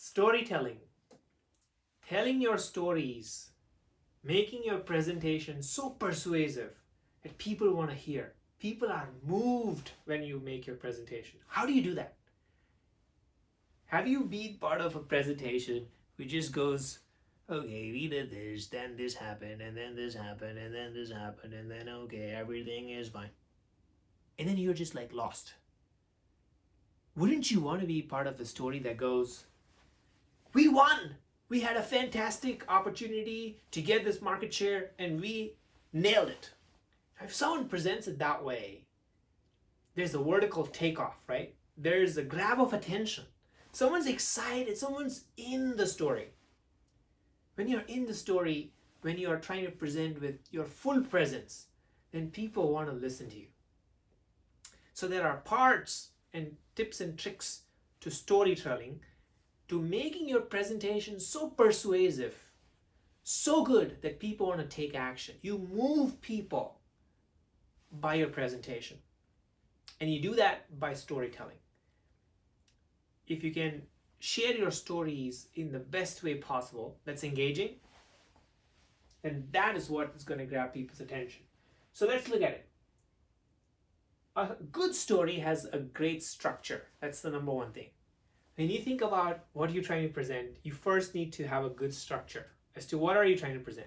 Storytelling, telling your stories, making your presentation so persuasive that people want to hear. People are moved when you make your presentation. How do you do that? Have you been part of a presentation which just goes, okay, we did this, then this happened, and then this happened, and then this happened, and then okay, everything is fine. And then you're just like lost. Wouldn't you want to be part of a story that goes, we won! We had a fantastic opportunity to get this market share and we nailed it. If someone presents it that way, there's a vertical takeoff, right? There's a grab of attention. Someone's excited, someone's in the story. When you're in the story, when you are trying to present with your full presence, then people want to listen to you. So there are parts and tips and tricks to storytelling, to making your presentation so persuasive, so good that people want to take action. You move people by your presentation. And you do that by storytelling. If you can share your stories in the best way possible, that's engaging, then that is what is going to grab people's attention. So let's look at it. A good story has a great structure. That's the number one thing. When you think about what you're trying to present, you first need to have a good structure as to what are you trying to present.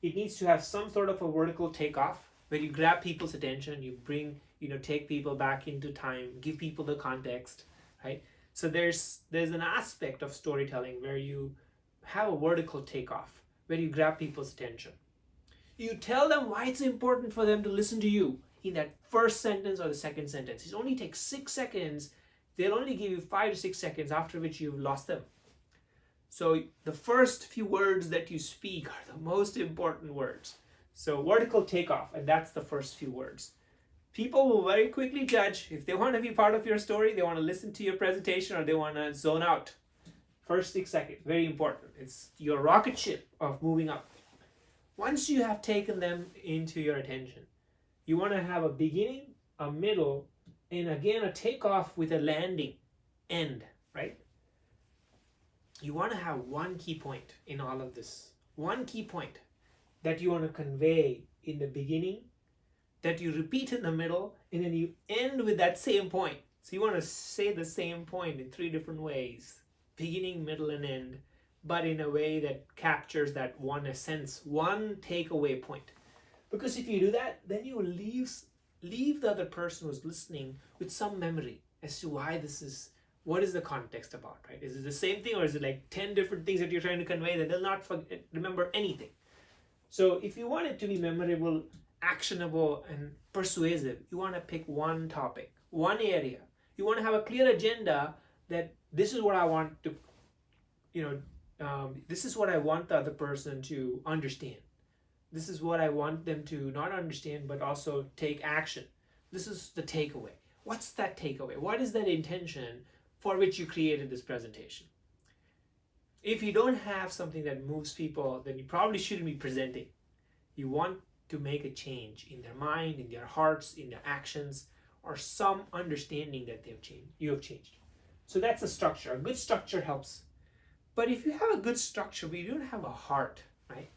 It needs to have some sort of a vertical takeoff where you grab people's attention, you bring, take people back into time, give people the context, right? So there's an aspect of storytelling where you have a vertical takeoff, where you grab people's attention. You tell them why it's important for them to listen to you in that first sentence or the second sentence. It only takes 6 seconds. They'll only give you 5 to 6 seconds, after which you've lost them. So the first few words that you speak are the most important words. So vertical takeoff, and that's the first few words. People will very quickly judge if they want to be part of your story, they want to listen to your presentation, or they want to zone out. First 6 seconds, very important. It's your rocket ship of moving up. Once you have taken them into your attention, you want to have a beginning, a middle, and again a takeoff with a landing end, right? You want to have one key point in all of this. One key point that you want to convey in the beginning, that you repeat in the middle, and then you end with that same point. So you want to say the same point in 3 different ways. Beginning, middle, and end, but in a way that captures that one essence, one takeaway point. Because if you do that, then you will leave the other person who's listening with some memory as to why this is, what is the context about, right? Is it the same thing, or is it like 10 different things that you're trying to convey that they'll not remember anything? So if you want it to be memorable, actionable, and persuasive, you want to pick one topic, one area. You want to have a clear agenda that this is what I want to, this is what I want the other person to understand. This is what I want them to not understand, but also take action. This is the takeaway. What's that takeaway? What is that intention for which you created this presentation? If you don't have something that moves people, then you probably shouldn't be presenting. You want to make a change in their mind, in their hearts, in their actions, or some understanding that you have changed. So that's the structure. A good structure helps. But if you have a good structure, but you don't have a heart, right?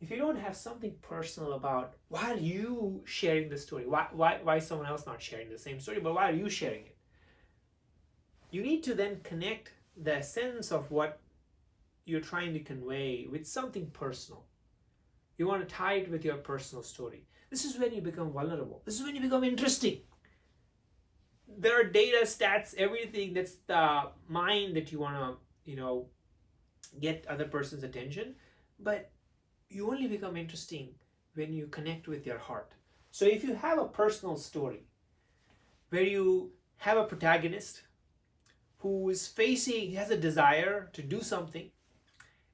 If you don't have something personal about why are you sharing the story, why is someone else not sharing the same story, but why are you sharing it? You need to then connect the essence of what you're trying to convey with something personal. You want to tie it with your personal story. This is when you become vulnerable. This is when you become interesting. There are data, stats, everything that's the mind that you want to, get other person's attention. But you only become interesting when you connect with your heart. So if you have a personal story where you have a protagonist who has a desire to do something,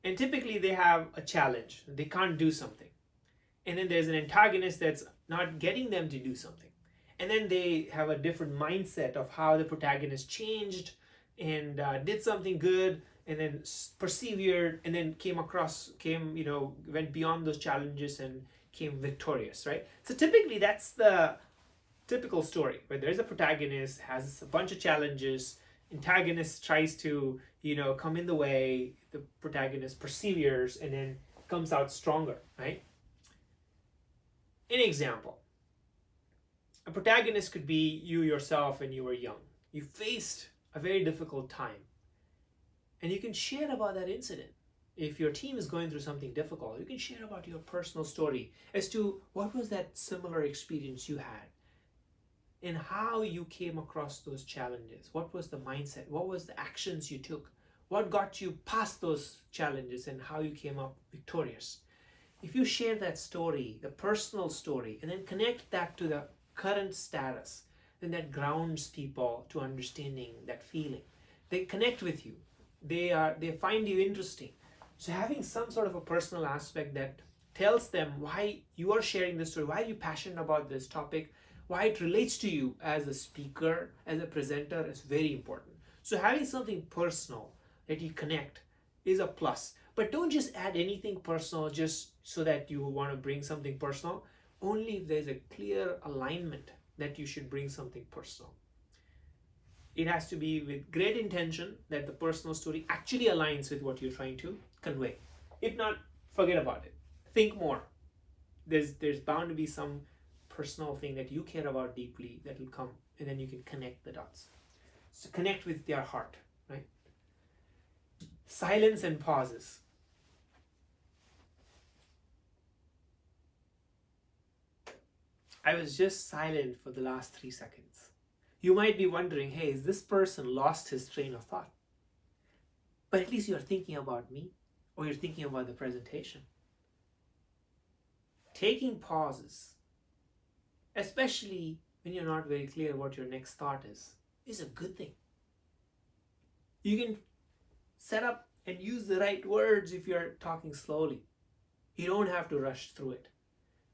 and typically they have a challenge, they can't do something. And then there's an antagonist that's not getting them to do something. And then they have a different mindset of how the protagonist changed and did something good, and then persevered, and then went beyond those challenges and came victorious, right? So typically that's the typical story where there's a protagonist, has a bunch of challenges, antagonist tries to, come in the way, the protagonist perseveres and then comes out stronger, right? An example. A protagonist could be you yourself when you were young. You faced a very difficult time. And you can share about that incident. If your team is going through something difficult, you can share about your personal story as to what was that similar experience you had and how you came across those challenges. What was the mindset? What was the actions you took? What got you past those challenges and how you came up victorious? If you share that story, the personal story, and then connect that to the current status, then that grounds people to understanding that feeling. They connect with you. They find you interesting. So having some sort of a personal aspect that tells them why you are sharing this story, why are you passionate about this topic, why it relates to you as a speaker, as a presenter, is very important. So having something personal that you connect is a plus. But don't just add anything personal just so that you want to bring something personal. Only if there's a clear alignment that you should bring something personal. It has to be with great intention that the personal story actually aligns with what you're trying to convey. If not, forget about it. Think more. There's bound to be some personal thing that you care about deeply that will come, and then you can connect the dots. So connect with their heart, right? Silence and pauses. I was just silent for the last 3 seconds. You might be wondering, hey, is this person lost his train of thought? But at least you're thinking about me, or you're thinking about the presentation. Taking pauses, especially when you're not very clear what your next thought is a good thing. You can set up and use the right words if you're talking slowly. You don't have to rush through it.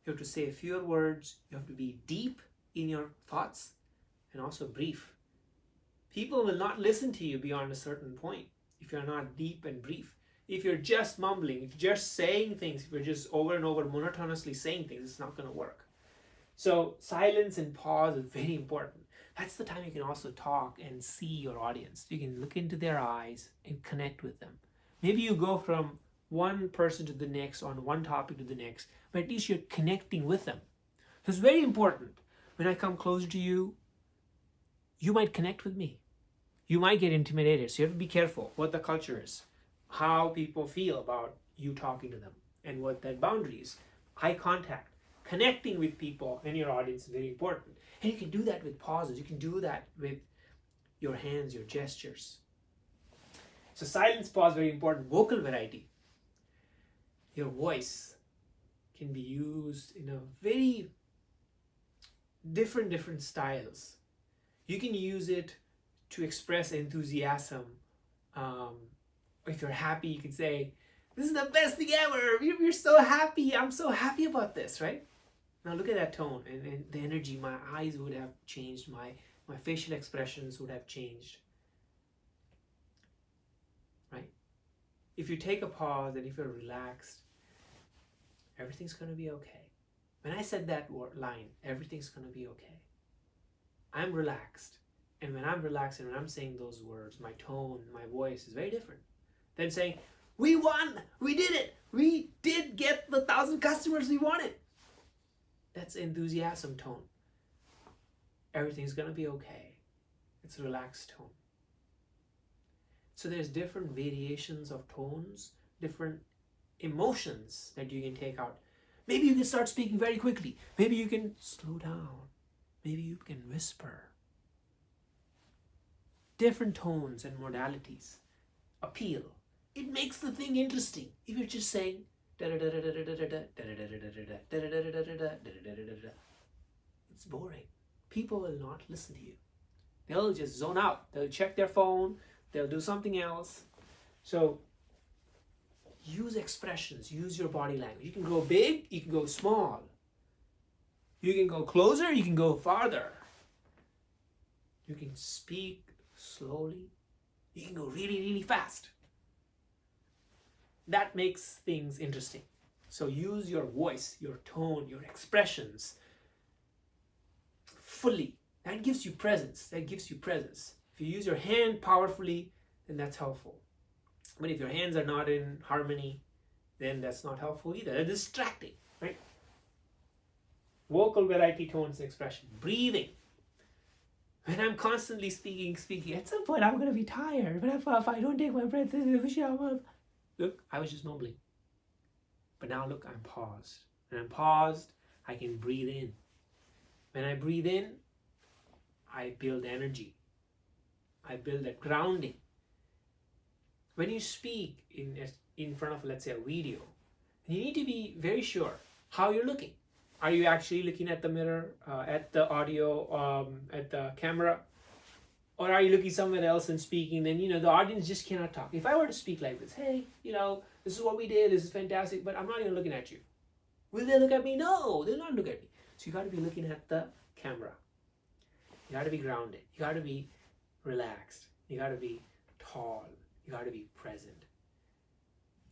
You have to say fewer words. You have to be deep in your thoughts and also brief. People will not listen to you beyond a certain point if you're not deep and brief. If you're just mumbling, if you're just saying things, if you're just over and over monotonously saying things, it's not going to work. So silence and pause is very important. That's the time you can also talk and see your audience. You can look into their eyes and connect with them. Maybe you go from one person to the next, on one topic to the next, but at least you're connecting with them. So it's very important. When I come closer to you, you might connect with me. You might get intimidated. So you have to be careful what the culture is, how people feel about you talking to them, and what that boundary is. Eye contact, connecting with people and your audience is very important. And you can do that with pauses. You can do that with your hands, your gestures. So silence, pause, very important. Vocal variety. Your voice can be used in a very different styles. You can use it to express enthusiasm. If you're happy, you can say, "This is the best thing ever. We're so happy. I'm so happy about this," right? Now look at that tone and the energy. My eyes would have changed. My facial expressions would have changed. Right? If you take a pause and if you're relaxed, everything's going to be okay. When I said that line, everything's going to be okay. I'm relaxed. And when I'm relaxed and when I'm saying those words, my tone, my voice is very different than saying, "We won! We did it! We did get the 1,000 customers we wanted!" That's enthusiasm tone. Everything's going to be okay. It's a relaxed tone. So there's different variations of tones, different emotions that you can take out. Maybe you can start speaking very quickly. Maybe you can slow down. Maybe you can whisper. Different tones and modalities appeal. It makes the thing interesting. If you're just saying it's boring. People will not listen to you. They'll just zone out. They'll check their phone. They'll do something else. So use expressions. Use your body language. You can go big. You can go small. You can go closer. You can go farther. You can speak slowly. You can go really fast. That makes things interesting. So use your voice, your tone, your expressions fully. That gives you presence. If you use your hand powerfully, then that's helpful. But if your hands are not in harmony, then that's not helpful either. They're distracting, right? Vocal variety, tones, and expression. Breathing. When I'm constantly speaking, at some point I'm going to be tired. But if I don't take my breath, look, I was just mumbling. But now look, I'm paused. When I'm paused, I can breathe in. When I breathe in, I build energy. I build that grounding. When you speak in front of, let's say, a video, you need to be very sure how you're looking. Are you actually looking at the mirror, at the audio, at the camera? Or are you looking somewhere else and speaking? Then, the audience just cannot talk. If I were to speak like this, hey, this is what we did, this is fantastic, but I'm not even looking at you. Will they look at me? No, they'll not look at me. So you got to be looking at the camera. You got to be grounded. You got to be relaxed. You got to be tall. You got to be present.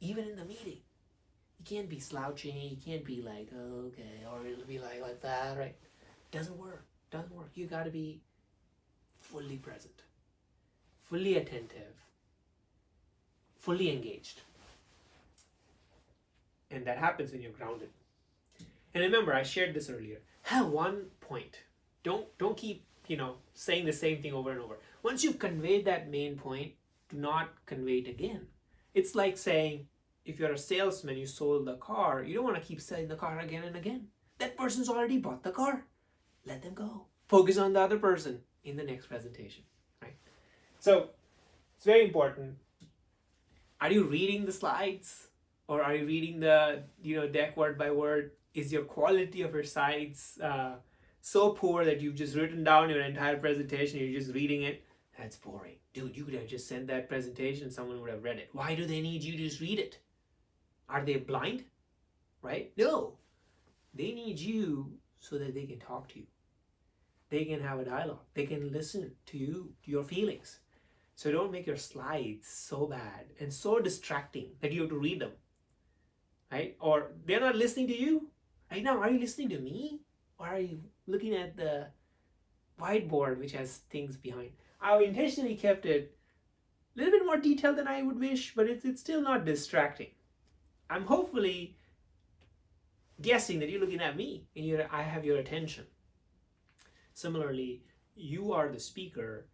Even in the meeting. You can't be slouching. You can't be like, oh, okay, or it'll be like that, right? Doesn't work. Doesn't work. You got to be fully present, fully attentive, fully engaged. And that happens when you're grounded. And remember, I shared this earlier. Have one point. Don't keep, saying the same thing over and over. Once you've conveyed that main point, do not convey it again. It's like saying, if you're a salesman, you sold the car, you don't want to keep selling the car again and again. That person's already bought the car. Let them go. Focus on the other person in the next presentation, right? So it's very important. Are you reading the slides, or are you reading the deck word by word? Is your quality of your slides so poor that you've just written down your entire presentation, you're just reading it? That's boring. Dude, you could have just sent that presentation, someone would have read it. Why do they need you to just read it? Are they blind? Right? No. They need you so that they can talk to you. They can have a dialogue. They can listen to you, to your feelings. So don't make your slides so bad and so distracting that you have to read them. Right? Or they're not listening to you. Right now, are you listening to me? Or are you looking at the whiteboard which has things behind? I intentionally kept it a little bit more detailed than I would wish, but it's still not distracting. I'm hopefully guessing that you're looking at me and I have your attention. Similarly, you are the speaker.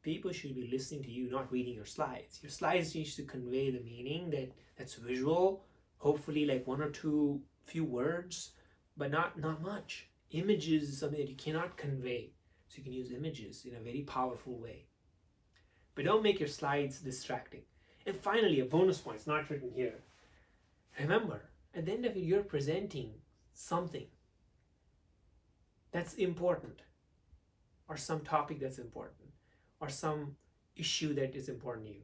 People should be listening to you, not reading your slides. Your slides need to convey the meaning that's visual, hopefully like one or two few words, but not much. Images is something that you cannot convey. So you can use images in a very powerful way. But don't make your slides distracting. And finally, a bonus point, it's not written here. Remember, at the end of it, you're presenting something that's important, or some topic that's important, or some issue that is important to you.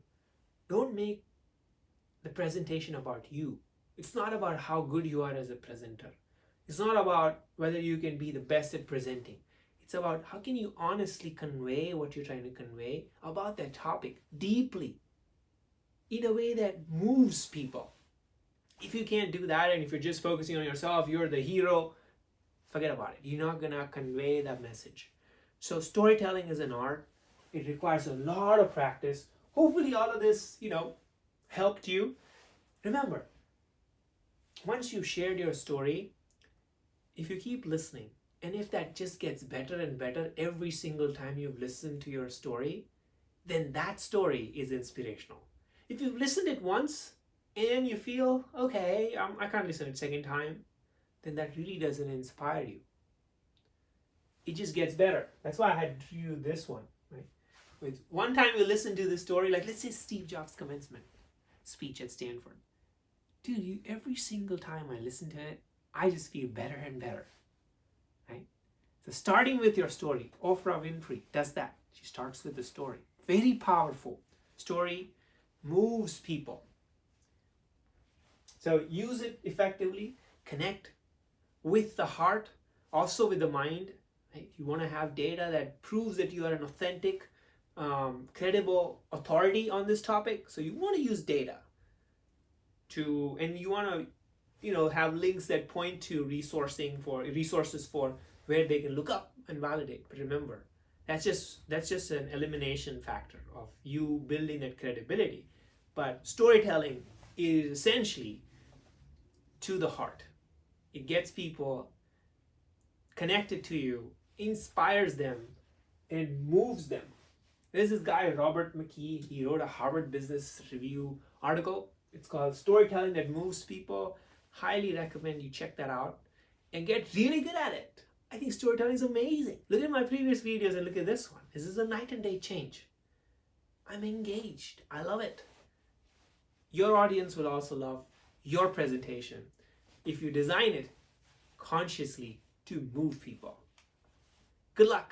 Don't make the presentation about you. It's not about how good you are as a presenter. It's not about whether you can be the best at presenting. It's about how can you honestly convey what you're trying to convey about that topic deeply, in a way that moves people. If you can't do that, and if you're just focusing on yourself, you're the hero, forget about it. You're not going to convey that message. So storytelling is an art. It requires a lot of practice. Hopefully all of this, helped you. Remember, once you've shared your story, if you keep listening, and if that just gets better and better every single time you've listened to your story, then that story is inspirational. If you've listened it once and you feel, okay, I can't listen it second time, then that really doesn't inspire you. It just gets better. That's why I had to do this one. Right? With one time you listen to the story, like let's say Steve Jobs' commencement speech at Stanford. Dude, every single time I listen to it, I just feel better and better. Right? So starting with your story, Oprah Winfrey does that. She starts with the story. Very powerful. Story moves people. So use it effectively. Connect with the heart, also with the mind. Right? You want to have data that proves that you are an authentic, credible authority on this topic. So you want to use data and you want to have links that point to resources for where they can look up and validate. But remember, That's just an elimination factor of you building that credibility. But storytelling is essentially to the heart. It gets people connected to you, inspires them, and moves them. There's this guy, Robert McKee. He wrote a Harvard Business Review article. It's called Storytelling That Moves People. Highly recommend you check that out and get really good at it. I think storytelling is amazing. Look at my previous videos and look at this one. This is a night and day change. I'm engaged. I love it. Your audience will also love your presentation if you design it consciously to move people. Good luck.